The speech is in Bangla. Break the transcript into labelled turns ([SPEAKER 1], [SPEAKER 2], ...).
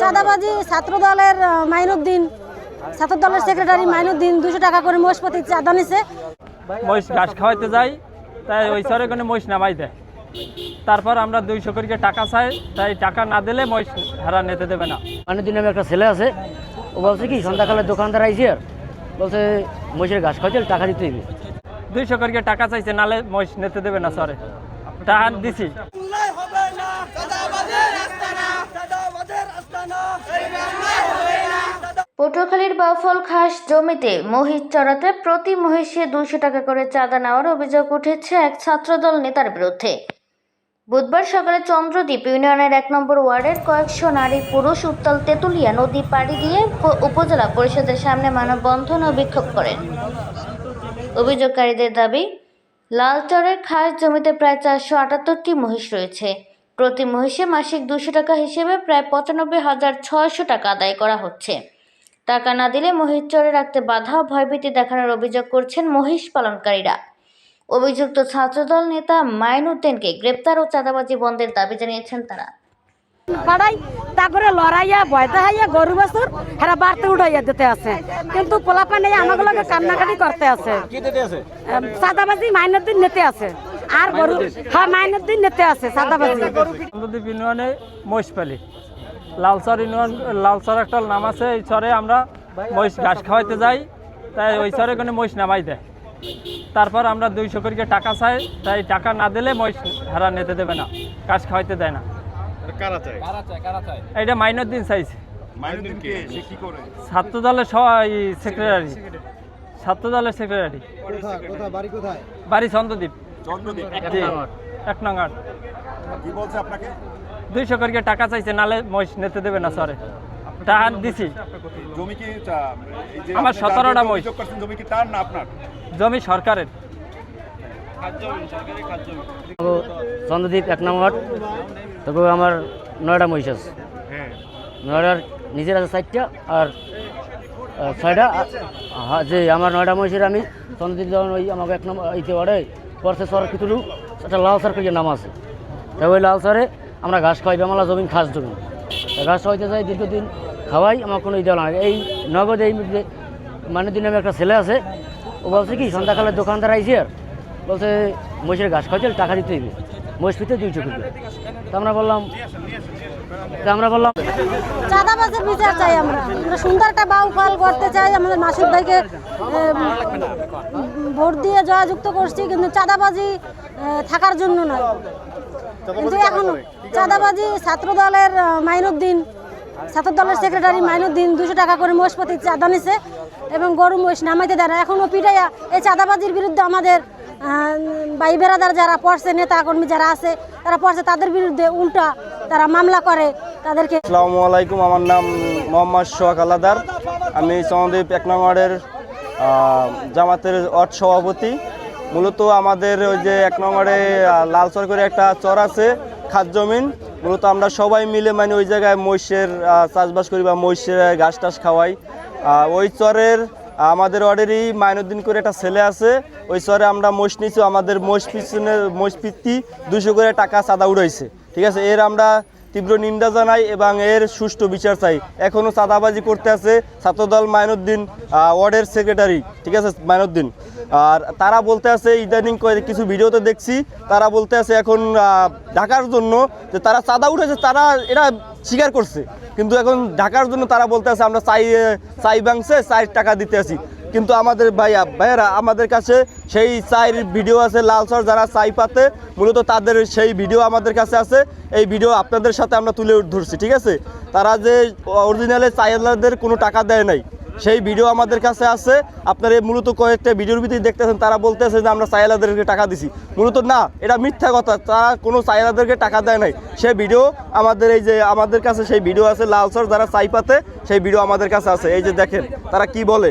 [SPEAKER 1] চাঁদাবাজি ছাত্র দলের মাইনুদ্দিন, ছাত্র দলের সেক্রেটারি মাইনুদ্দিন 200 টাকা করে মহিষ প্রতি চাঁদা নিছে।
[SPEAKER 2] মহিষ ঘাস খাওয়াইতে যাই, তাই ওই সরে কোনো মহিষ নামাই দেয়। তারপর আমরা 200 করে টাকা চাই, তাই টাকা না দিলে মহিষ হারা নিতে দেবে না।
[SPEAKER 3] মাইনুদ্দিন নামে একটা ছেলে আছে, ও বলছে কি সন্ধ্যাকালে দোকানদার আইসি আর বলছে মহিষের ঘাস খাওয়াইতে টাকা দিতে হইবে।
[SPEAKER 2] 200 করে টাকা চাইছে, নালে মহিষ নিতে দেবে না সরে। টাকা দিছি।
[SPEAKER 4] পটুয়াখালীর বাউফল খাস জমিতে মহিষ চড়াতে প্রতি মহিষে 200 টাকা করে চাঁদা নেওয়ার অভিযোগ উঠেছে এক ছাত্রদল নেতার বিরুদ্ধে। বুধবার সকালে চন্দ্রদ্বীপ ইউনিয়নের 1 নম্বর ওয়ার্ডের কয়েকশো নারী পুরুষ উত্তাল তেঁতুলিয়া নদী পাড়ি দিয়ে উপজেলা পরিষদের সামনে মানববন্ধন ও বিক্ষোভ করেন। অভিযোগকারীদের দাবি, লালচরের খাস জমিতে প্রায় 478টি মহিষ রয়েছে। প্রতি মহিষে মাসিক 200 টাকা হিসেবে প্রায় 95,600 টাকা আদায় করা হচ্ছে। টাকা না দিলে মহিষ চরে রাখতে বাধা ও ভয়ভীতি দেখানোর অভিযোগ করছেন মহিষ পালনকারীরা। অভিযুক্ত ছাত্রদল নেতা মাইনুদ্দিনকে গ্রেপ্তার ও চাঁদাবাজি বন্ধের দাবি জানিয়েছেন তারা।
[SPEAKER 1] পাড়াই তা করে লড়াইয়া ভয়তে হাইয়া গরু বাছুর হেরা বাড়তে উঠাইয়া দিতে আছে, কিন্তু পোলাপানে আমাগুলোকে কান্নাকাটি করতে আছে। চাঁদাবাজি মাইনুদ্দিন নিতে আছে আর গরু, হ্যাঁ মাইনুদ্দিন নিতে আছে চাঁদাবাজি।
[SPEAKER 2] চন্দ্রদ্বীপ ইউনিয়নে মহিষ পালি, লালচর ইউনিয়ন, লালচর একটা নাম আছে, এই চরে আমরা মহিষ ঘাস খাওয়াইতে যাই, তাই ওই চরে কোনো মহিষ নামাই দেয়। তারপর আমরা 200 করে টাকা চাই, তাই টাকা না দিলে মহিষ হারা নিতে দেবে না, ঘাস খাওয়াইতে দেয় না। এটা মাইনুদ্দিন চাইছে, ছাত্র দলের সেক্রেটারি, ছাত্র দলের সেক্রেটারি। বাড়ি চন্দ্রদ্বীপ, 1 নং ওয়ার্ড। 200 করে টাকা চাইছে, নালে মহিষ নিতে দেবে না সরে। টাকা দিছি। আমার 17টা মহিষ। জমি সরকারের।
[SPEAKER 3] চন্দ্রদ্বীপ 1 নং ওয়ার্ড, তবে আমার 9টা মহিষ আছে। 9টার নিজের আছে 4টা আর 6টা, যে আমার 9টা মহিষের আমি চন্দ্রদ্বীপ যখন ওই আমাকে 1 নম্বর ইতে ওয়ার্ডে পড়ছে সর কিছু একটা লাল সার করে নাম আছে, তাই ওই লাল সারে আমরা ঘাস খাওয়াই, বেমালা জমিন খাস জমিন, ঘাস খাওয়াইতে যাই, দীর্ঘদিন খাওয়াই, আমার কোনো ইদেওয়া লাগে। এই নগদ এই মাইনুদ্দিন নামে একটা ছেলে আছে, ও বলছে কি সন্ধ্যাকালে দোকানদার আইসি আর বলছে মহিষের ঘাস খাওয়াইতে টাকা দিতে হইবে, মহিষ পিতে 200 করবে। তা আমরা বললাম
[SPEAKER 1] চাঁদাবাজির বিচার চাই। আমরা সুন্দর একটা বাউফল করতে চাই। আমাদের মাসুদ ভাইকে ভোট দিয়ে জয়যুক্ত করছি, কিন্তু চাঁদাবাজি থাকার জন্য নয়। কিন্তু এখন চাঁদাবাজি ছাত্র দলের মাইনুদ্দিন, ছাত্র দলের সেক্রেটারি মাইনুদ্দিন 200 টাকা করে মহিষ প্রতি চাঁদা নিছে এবং গরু মহিষ নামাইতে দেয় না। এখনও পিটাইয়া এই চাঁদাবাজির বিরুদ্ধে আমাদের ভাই বেরাদার যারা পড়ছে, নেতা কর্মী যারা আছে তারা পড়ছে, তাদের বিরুদ্ধে উল্টা তারা মামলা করে তাদেরকে।
[SPEAKER 5] আসসালামু আলাইকুম, আমার নাম মোহাম্মদ সোহাগ আলাদার। আমি চন্দ্রদ্বীপ 1 নং ওয়ার্ডের জামাতের ওয়ার্ড সভাপতি। মূলত আমাদের ওই যে 1 নং ওয়ার্ডে লালচর করে একটা চর আছে, খাস জমিন। মূলত আমরা সবাই মিলে মানে ওই জায়গায় মহিষের চাষবাস করি বা মহিষের ঘাস টাস খাওয়াই। ওই চরের আমাদের ওয়ার্ডেরই মাইনুদ্দিন করে একটা ছেলে আছে, ওই চরে আমরা মহিষ নিয়েছি। আমাদের মহিষ পিতি 200 করে টাকা চাঁদা উড়াইছে, ঠিক আছে। এর আমরা তীব্র নিন্দা জানাই এবং এর সুষ্ঠু বিচার চাই। এখনও চাঁদাবাজি করতে আছে ছাত্রদল মাইনুদ্দিন, ওয়ার্ডের সেক্রেটারি, ঠিক আছে, মাইনুদ্দিন। আর তারা বলতে আছে, ইদানিং কিছু ভিডিওতে দেখছি, তারা বলতে আছে এখন ঢাকার জন্য যে তারা চাঁদা উঠেছে, তারা এটা স্বীকার করছে, কিন্তু এখন ঢাকার জন্য তারা বলতে আছে আমরা চাই ভাঙছে 4 টাকা দিতে আছি। কিন্তু আমাদের ভাইয়েরা আমাদের কাছে সেই চায়ের ভিডিও আছে, লালচর যারা চাই পাতে মূলত তাদের সেই ভিডিও আমাদের কাছে আছে। এই ভিডিও আপনাদের সাথে আমরা তুলে ধরছি, ঠিক আছে। তারা যে অরিজিনালে চাইলাদের কোনো টাকা দেয় নাই, সেই ভিডিও আমাদের কাছে আছে। আপনারা মূলত কয়েকটা ভিডিওর ভিতরে দেখতেছেন, তারা বলতেছে যে আমরা চাইলাদেরকে টাকা দিছি। মূলত না, এটা মিথ্যা কথা, তারা কোনো চাইলাদেরকে টাকা দেয় নাই। সেই ভিডিও আমাদের এই যে আমাদের কাছে সেই ভিডিও আছে, লালচর যারা চাই পাতে সেই ভিডিও আমাদের কাছে আছে। এই যে দেখেন তারা কি বলে,